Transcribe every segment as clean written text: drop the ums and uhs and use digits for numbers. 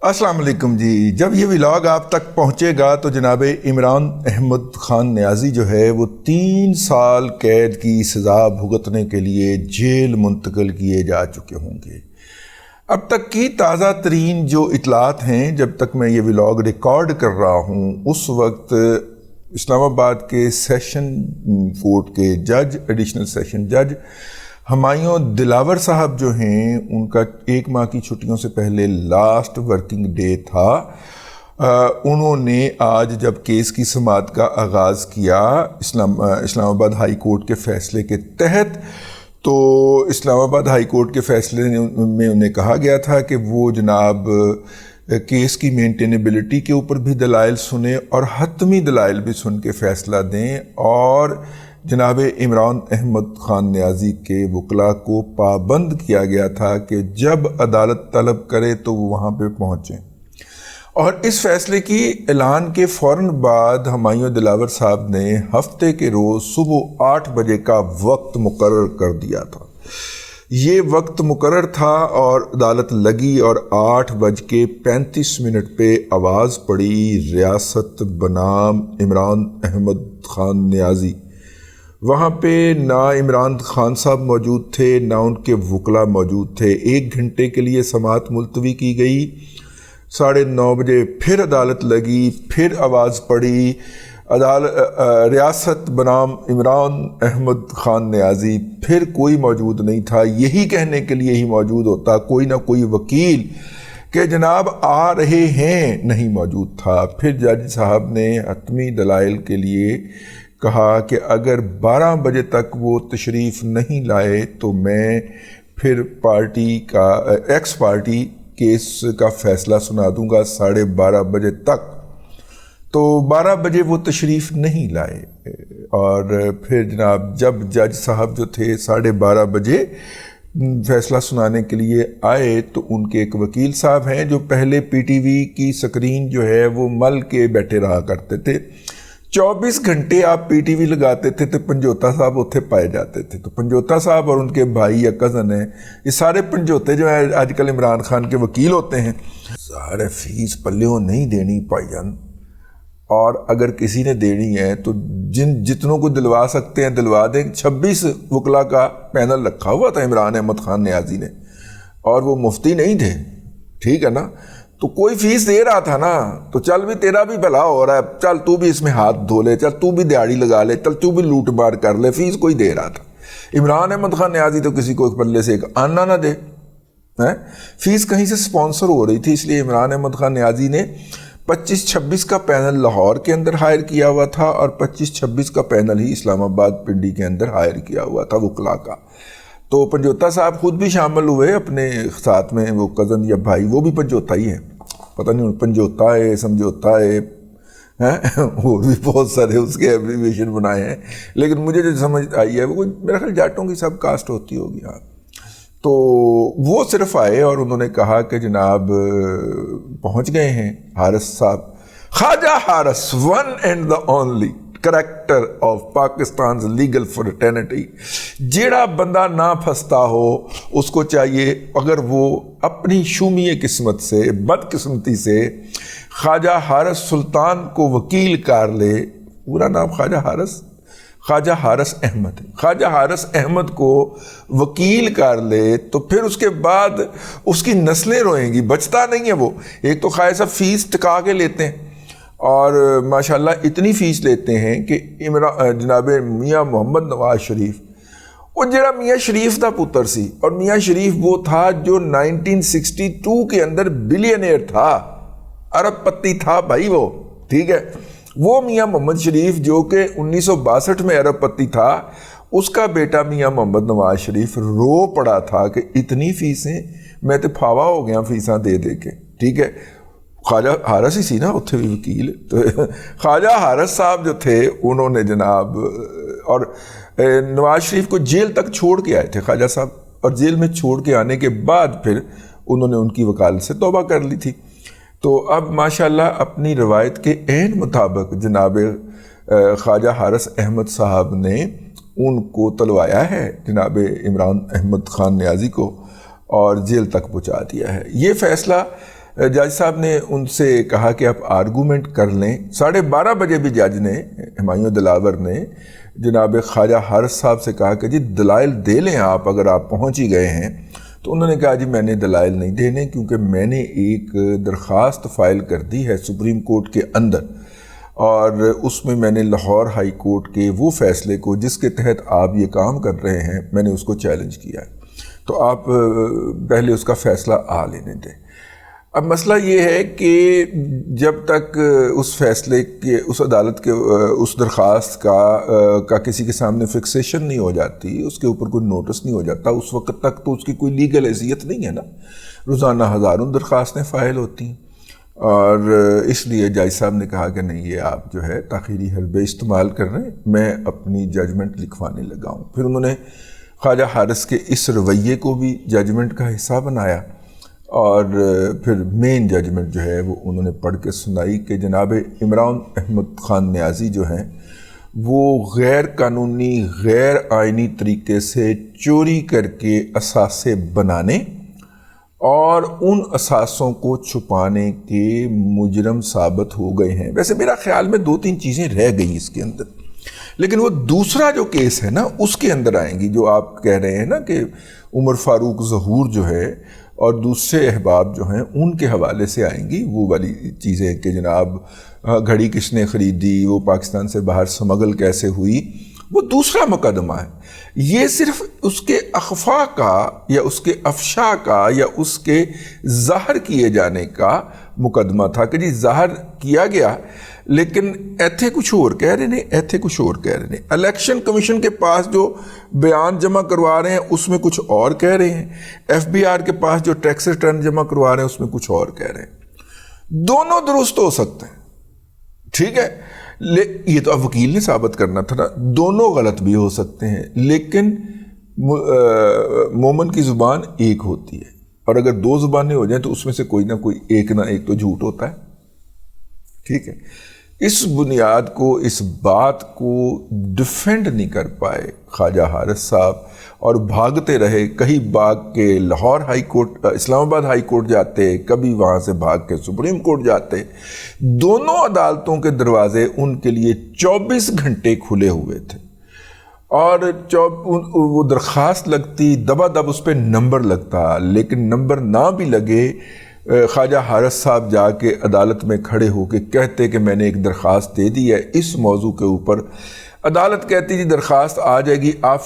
السلام علیکم جی. جب یہ ولاگ آپ تک پہنچے گا تو جناب عمران احمد خان نیازی جو ہے وہ 3 سال قید کی سزا بھگتنے کے لیے جیل منتقل کیے جا چکے ہوں گے. اب تک کی تازہ ترین جو اطلاعات ہیں، جب تک میں یہ ولاگ ریکارڈ کر رہا ہوں اس وقت اسلام آباد کے سیشن کورٹ کے جج، ایڈیشنل سیشن جج ہمایوں دلاور صاحب جو ہیں، ان کا 1 ماہ کی چھٹیوں سے پہلے لاسٹ ورکنگ ڈے تھا. انہوں نے آج جب کیس کی سماعت کا آغاز کیا اسلام آباد ہائی کورٹ کے فیصلے کے تحت، تو اسلام آباد ہائی کورٹ کے فیصلے میں انہیں کہا گیا تھا کہ وہ جناب کیس کی مینٹینیبلٹی کے اوپر بھی دلائل سنیں اور حتمی دلائل بھی سن کے فیصلہ دیں، اور جناب عمران احمد خان نیازی کے وکلاء کو پابند کیا گیا تھا کہ جب عدالت طلب کرے تو وہ وہاں پہ پہنچیں. اور اس فیصلے کی اعلان کے فوراً بعد ہمایوں دلاور صاحب نے ہفتے کے روز صبح 8 بجے کا وقت مقرر کر دیا تھا. یہ وقت مقرر تھا اور عدالت لگی اور 8:35 پہ آواز پڑی، ریاست بنام عمران احمد خان نیازی. وہاں پہ نہ عمران خان صاحب موجود تھے، نہ ان کے وکلاء موجود تھے. 1 گھنٹے کے لیے سماعت ملتوی کی گئی. 9:30 بجے پھر عدالت لگی، پھر آواز پڑی، ریاست بنام عمران احمد خان نیازی. پھر کوئی موجود نہیں تھا. یہی کہنے کے لیے ہی موجود ہوتا کوئی نہ کوئی وکیل کہ جناب آ رہے ہیں، نہیں موجود تھا. پھر جج صاحب نے حتمی دلائل کے لیے کہا کہ اگر 12 بجے تک وہ تشریف نہیں لائے تو میں پھر پارٹی کا ایکس پارٹی کیس کا فیصلہ سنا دوں گا 12:30 بجے تک. تو 12 بجے وہ تشریف نہیں لائے، اور پھر جناب جب جج صاحب جو تھے 12:30 بجے فیصلہ سنانے کے لیے آئے تو ان کے ایک وکیل صاحب ہیں جو پہلے پی ٹی وی کی سکرین جو ہے وہ مل کے بیٹھے رہا کرتے تھے. 24 گھنٹے آپ پی ٹی وی لگاتے تھے تو پنجوتا صاحب اتنے پائے جاتے تھے. تو پنجوتا صاحب اور ان کے بھائی یا کزن ہیں، یہ سارے پنجوتے جو ہیں آج کل عمران خان کے وکیل ہوتے ہیں. سارے فیس پلیوں نہیں دینی پائی جان، اور اگر کسی نے دینی ہے تو جتنوں کو دلوا سکتے ہیں دلوا دیں. 26 وکلاء کا پینل رکھا ہوا تھا عمران احمد خان نیازی نے، اور وہ مفتی نہیں تھے، ٹھیک ہے نا. تو کوئی فیس دے رہا تھا نا، تو چل بھی تیرا بھی بھلا ہو رہا ہے، چل تو بھی اس میں ہاتھ دھو لے، چل تو بھی دیہڑی لگا لے، چل تو بھی لوٹ مار کر لے. فیس کوئی دے رہا تھا. عمران احمد خان نیازی تو کسی کو ایک پلے سے ایک آنا نہ دے. فیس کہیں سے سپانسر ہو رہی تھی، اس لیے عمران احمد خان نیازی نے 25-26 کا پینل لاہور کے اندر ہائر کیا ہوا تھا، اور 25-26 کا پینل ہی اسلام آباد پنڈی کے اندر ہائر کیا ہوا تھا وکلاء کا. تو پنجوتا صاحب خود بھی شامل ہوئے اپنے ساتھ میں، وہ کزن یا بھائی، وہ بھی پنجوتا ہی ہے، پتہ نہیں پنجوتا ہے سمجھوتا ہے، اور بھی بہت سارے اس کے ایبریویشن بنائے ہیں، لیکن مجھے جو سمجھ آئی ہے وہ میرا خیال جاٹوں کی سب کاسٹ ہوتی ہوگی. ہاں، تو وہ صرف آئے اور انہوں نے کہا کہ جناب پہنچ گئے ہیں Haris sahab, Khawaja Haris, one and the only character of Pakistan's legal fraternity. جیڑا بندہ نہ پھنستا ہو اس کو چاہیے، اگر وہ اپنی شومی قسمت سے، بد قسمتی سے خواجہ حارث سلطان کو وکیل کر لے. پورا نام خواجہ حارث احمد ہے. خواجہ حارث احمد کو وکیل کر لے تو پھر اس کے بعد اس کی نسلیں روئیں گی. بچتا نہیں ہے وہ. ایک تو خواجہ صاحب فیس ٹکا کے لیتے ہیں، اور ماشاءاللہ اتنی فیس لیتے ہیں کہ جناب میاں محمد نواز شریف، وہ جڑا میاں شریف دا پتر سی، اور میاں شریف وہ تھا جو 1962 کے اندر بلینئر تھا، ارب پتی تھا بھائی وہ، ٹھیک ہے. وہ میاں محمد شریف جو کہ 1962 میں ارب پتی تھا، اس کا بیٹا میاں محمد نواز شریف رو پڑا تھا کہ اتنی فیسیں، میں تو پھاوا ہو گیا فیساں دے دے کے، ٹھیک ہے. خواجہ حارث ہی سی نا اتھے بھی وکیل. تو خواجہ حارث صاحب جو تھے انہوں نے جناب، اور نواز شریف کو جیل تک چھوڑ کے آئے تھے خواجہ صاحب، اور جیل میں چھوڑ کے آنے کے بعد پھر انہوں نے ان کی وکالت سے توبہ کر لی تھی. تو اب ماشاءاللہ اپنی روایت کے عین مطابق جناب خواجہ حارث احمد صاحب نے ان کو تلوایا ہے، جناب عمران احمد خان نیازی کو، اور جیل تک پہنچا دیا ہے. یہ فیصلہ جج صاحب نے ان سے کہا کہ آپ آرگومنٹ کر لیں. 12:30 بجے بھی جج نے ہمایوں دلاور نے جناب خواجہ حارث صاحب سے کہا کہ جی دلائل دے لیں آپ اگر آپ پہنچ ہی گئے ہیں. تو انہوں نے کہا جی میں نے دلائل نہیں دینے کیونکہ میں نے ایک درخواست فائل کر دی ہے سپریم کورٹ کے اندر، اور اس میں نے لاہور ہائی کورٹ کے وہ فیصلے کو جس کے تحت آپ یہ کام کر رہے ہیں میں نے اس کو چیلنج کیا ہے، تو آپ پہلے اس کا فیصلہ لینے دیں. اب مسئلہ یہ ہے کہ جب تک اس فیصلے کے اس عدالت کے اس درخواست کا کسی کے سامنے فکسیشن نہیں ہو جاتی، اس کے اوپر کوئی نوٹس نہیں ہو جاتا، اس وقت تک تو اس کی کوئی لیگل حیثیت نہیں ہے نا. روزانہ ہزاروں درخواستیں فائل ہوتی ہیں، اور اس لیے جج صاحب نے کہا کہ نہیں یہ آپ جو ہے تاخیری حلبے استعمال کر رہے ہیں، میں اپنی ججمنٹ لکھوانے لگا ہوں. پھر انہوں نے خواجہ حارث کے اس رویے کو بھی ججمنٹ کا حصہ بنایا، اور پھر مین ججمنٹ جو ہے وہ انہوں نے پڑھ کے سنائی کہ جناب عمران احمد خان نیازی جو ہیں وہ غیر قانونی غیر آئینی طریقے سے چوری کر کے اثاثے بنانے اور ان اثاثوں کو چھپانے کے مجرم ثابت ہو گئے ہیں. ویسے میرا خیال میں 2-3 چیزیں رہ گئیں اس کے اندر، لیکن وہ دوسرا جو کیس ہے نا اس کے اندر آئیں گی، جو آپ کہہ رہے ہیں نا کہ عمر فاروق ظہور جو ہے اور دوسرے احباب جو ہیں ان کے حوالے سے آئیں گی وہ والی چیزیں کہ جناب گھڑی کس نے خریدی، وہ پاکستان سے باہر سمگل کیسے ہوئی، وہ دوسرا مقدمہ ہے. یہ صرف اس کے اخفاء کا یا اس کے افشا کا یا اس کے ظاہر کیے جانے کا مقدمہ تھا کہ جی ظاہر کیا گیا لیکن ایتھے کچھ اور کہہ رہے ہیں، ایتھے کچھ اور کہہ رہے ہیں. الیکشن کمیشن کے پاس جو بیان جمع کروا رہے ہیں اس میں کچھ اور کہہ رہے ہیں، ایف بی آر کے پاس جو ٹیکس ریٹرن جمع کروا رہے ہیں اس میں کچھ اور کہہ رہے ہیں. دونوں درست ہو سکتے ہیں، ٹھیک ہے، یہ تو اب وکیل نے ثابت کرنا تھا نا. دونوں غلط بھی ہو سکتے ہیں، لیکن مومن کی زبان ایک ہوتی ہے، اور اگر 2 زبانیں ہو جائیں تو اس میں سے کوئی نہ کوئی ایک نہ ایک تو جھوٹ ہوتا ہے. ٹھیک ہے، اس بنیاد کو اس بات کو ڈیفینڈ نہیں کر پائے خواجہ حارث صاحب، اور بھاگتے رہے. کہیں بھاگ کے لاہور ہائی کورٹ اسلام آباد ہائی کورٹ جاتے، کبھی وہاں سے بھاگ کے سپریم کورٹ جاتے. دونوں عدالتوں کے دروازے ان کے لیے 24 گھنٹے کھلے ہوئے تھے، اور وہ درخواست لگتی دبا دب اس پہ نمبر لگتا، لیکن نمبر نہ بھی لگے خواجہ حارث صاحب جا کے عدالت میں کھڑے ہو کے کہتے کہ میں نے ایک درخواست دے دی ہے اس موضوع کے اوپر. عدالت کہتی جی درخواست آ جائے گی، آپ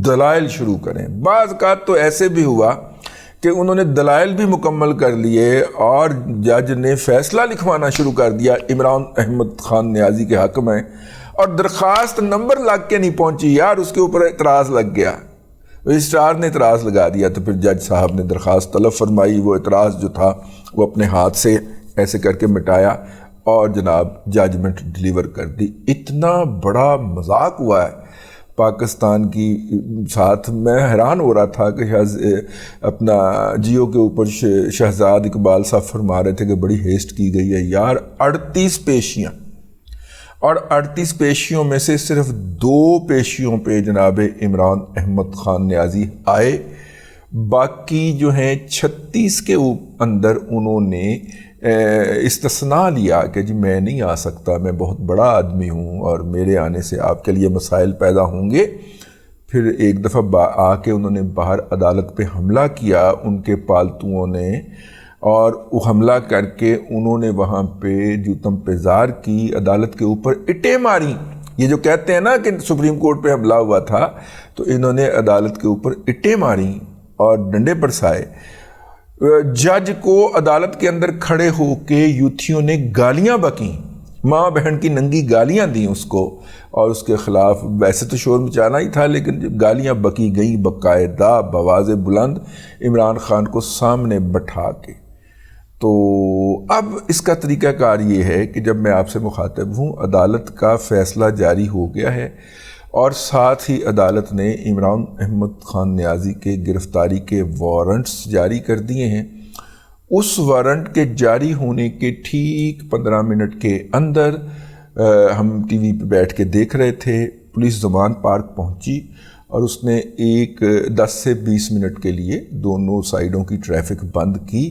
دلائل شروع کریں. بعض اوقات تو ایسے بھی ہوا کہ انہوں نے دلائل بھی مکمل کر لیے اور جج نے فیصلہ لکھوانا شروع کر دیا عمران احمد خان نیازی کے حق میں، اور درخواست نمبر لگ کے نہیں پہنچی یار، اس کے اوپر اعتراض لگ گیا، رجسٹرار نے اعتراض لگا دیا. تو پھر جج صاحب نے درخواست طلب فرمائی، وہ اعتراض جو تھا وہ اپنے ہاتھ سے ایسے کر کے مٹایا اور جناب ججمنٹ ڈیلیور کر دی. اتنا بڑا مذاق ہوا ہے پاکستان کی ساتھ. میں حیران ہو رہا تھا کہ اپنا جیو کے اوپر شہزاد اقبال صاحب فرما رہے تھے کہ بڑی ہیسٹ کی گئی ہے. یار 38 پیشیاں، اور 38 پیشیوں میں سے صرف 2 پیشیوں پہ جناب عمران احمد خان نیازی آئے. باقی جو ہیں 36 کے اندر انہوں نے استثناء لیا کہ جی میں نہیں آ سکتا، میں بہت بڑا آدمی ہوں اور میرے آنے سے آپ کے لیے مسائل پیدا ہوں گے. پھر ایک دفعہ آ کے انہوں نے باہر عدالت پہ حملہ کیا ان کے پالتوؤں نے، اور وہ حملہ کر کے انہوں نے وہاں پہ جوتم پیزار کی، عدالت کے اوپر اٹیں ماری. یہ جو کہتے ہیں نا کہ سپریم کورٹ پہ حملہ ہوا تھا، تو انہوں نے عدالت کے اوپر اٹیں ماری اور ڈنڈے برسائے. جج کو عدالت کے اندر کھڑے ہو کے یوتھیوں نے گالیاں بکیں، ماں بہن کی ننگی گالیاں دیں اس کو، اور اس کے خلاف ویسے تو شور مچانا ہی تھا لیکن گالیاں بکی گئیں باقاعدہ بآواز بلند عمران خان کو سامنے بٹھا کے. تو اب اس کا طریقہ کار یہ ہے کہ جب میں آپ سے مخاطب ہوں، عدالت کا فیصلہ جاری ہو گیا ہے اور ساتھ ہی عدالت نے عمران احمد خان نیازی کے گرفتاری کے وارنٹس جاری کر دیے ہیں. اس وارنٹ کے جاری ہونے کے ٹھیک 15 منٹ کے اندر ہم ٹی وی پہ بیٹھ کے دیکھ رہے تھے، پولیس زمان پارک پہنچی اور اس نے 10 سے 20 منٹ کے لیے دونوں سائیڈوں کی ٹریفک بند کی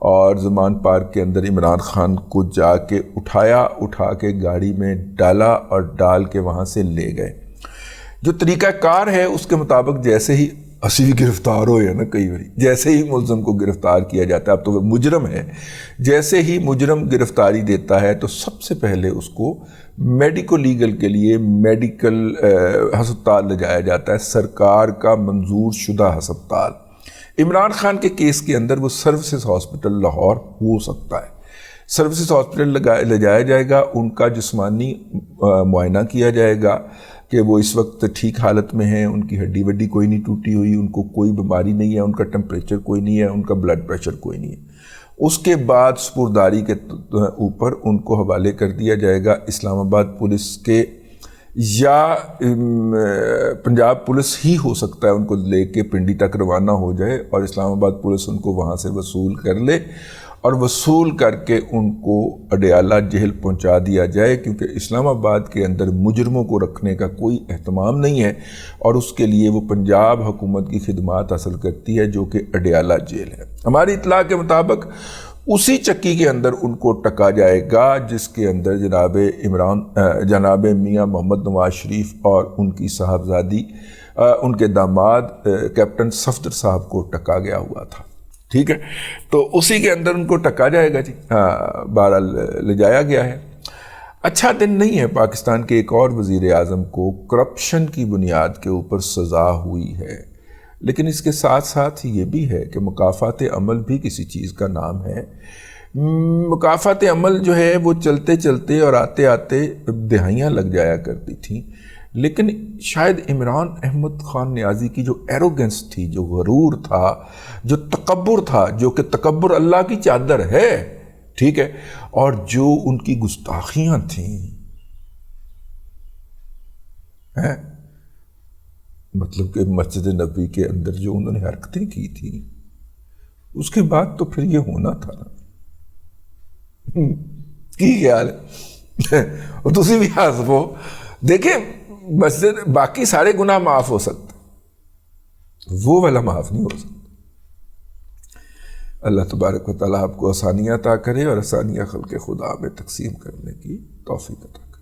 اور زمان پارک کے اندر عمران خان کو جا کے اٹھا کے گاڑی میں ڈالا اور ڈال کے وہاں سے لے گئے۔ جو طریقہ کار ہے اس کے مطابق جیسے ہی اسی بھی گرفتار ہوئے نا کئی باری، جیسے ہی ملزم کو گرفتار کیا جاتا ہے، اب تو وہ مجرم ہے، جیسے ہی مجرم گرفتاری دیتا ہے تو سب سے پہلے اس کو میڈیکو لیگل کے لیے میڈیکل ہسپتال لے جایا جاتا ہے، سرکار کا منظور شدہ ہسپتال۔ عمران خان کے کیس کے اندر وہ سروسز ہاسپٹل لاہور ہو سکتا ہے، سروسز ہاسپٹل لے جایا جائے گا، ان کا جسمانی معائنہ کیا جائے گا کہ وہ اس وقت ٹھیک حالت میں ہیں، ان کی ہڈی وڈی کوئی نہیں ٹوٹی ہوئی، ان کو کوئی بیماری نہیں ہے، ان کا ٹمپریچر کوئی نہیں ہے، ان کا بلڈ پریشر کوئی نہیں ہے۔ اس کے بعد سپرداری کے اوپر ان کو حوالے کر دیا جائے گا اسلام آباد پولیس کے، یا پنجاب پولیس ہی ہو سکتا ہے ان کو لے کے پنڈی تک روانہ ہو جائے اور اسلام آباد پولیس ان کو وہاں سے وصول کر لے اور وصول کر کے ان کو اڈیالہ جیل پہنچا دیا جائے، کیونکہ اسلام آباد کے اندر مجرموں کو رکھنے کا کوئی اہتمام نہیں ہے اور اس کے لیے وہ پنجاب حکومت کی خدمات حاصل کرتی ہے جو کہ اڈیالہ جیل ہے۔ ہماری اطلاع کے مطابق اسی چکی کے اندر ان کو ٹکا جائے گا جس کے اندر جناب میاں محمد نواز شریف اور ان کی صاحبزادی ان کے داماد کیپٹن صفدر صاحب کو ٹکا گیا ہوا تھا، ٹھیک ہے، تو اسی کے اندر ان کو ٹکا جائے گا جی، بہرحال لے جایا گیا ہے۔ اچھا دن نہیں ہے، پاکستان کے ایک اور وزیر اعظم کو کرپشن کی بنیاد کے اوپر سزا ہوئی ہے، لیکن اس کے ساتھ ساتھ یہ بھی ہے کہ مکافات عمل بھی کسی چیز کا نام ہے۔ مکافات عمل جو ہے وہ چلتے چلتے اور آتے آتے دہائیاں لگ جایا کرتی تھیں، لیکن شاید عمران احمد خان نیازی کی جو ایروگنس تھی، جو غرور تھا، جو تکبر تھا، جو کہ تکبر اللہ کی چادر ہے، ٹھیک ہے، اور جو ان کی گستاخیاں تھیں، مطلب کہ مسجد نبی کے اندر جو انہوں نے حرکتیں کی تھیں، اس کے بعد تو پھر یہ ہونا تھا نا، کی خیال ہے؟ اور تسی بھی حسبو دیکھیں، مسجد باقی سارے گناہ معاف ہو سکتے، وہ والا معاف نہیں ہو سکتا۔ اللہ تبارک و تعالیٰ آپ کو آسانیاں عطا کرے اور آسانیاں خلق خدا میں تقسیم کرنے کی توفیق عطا کرے۔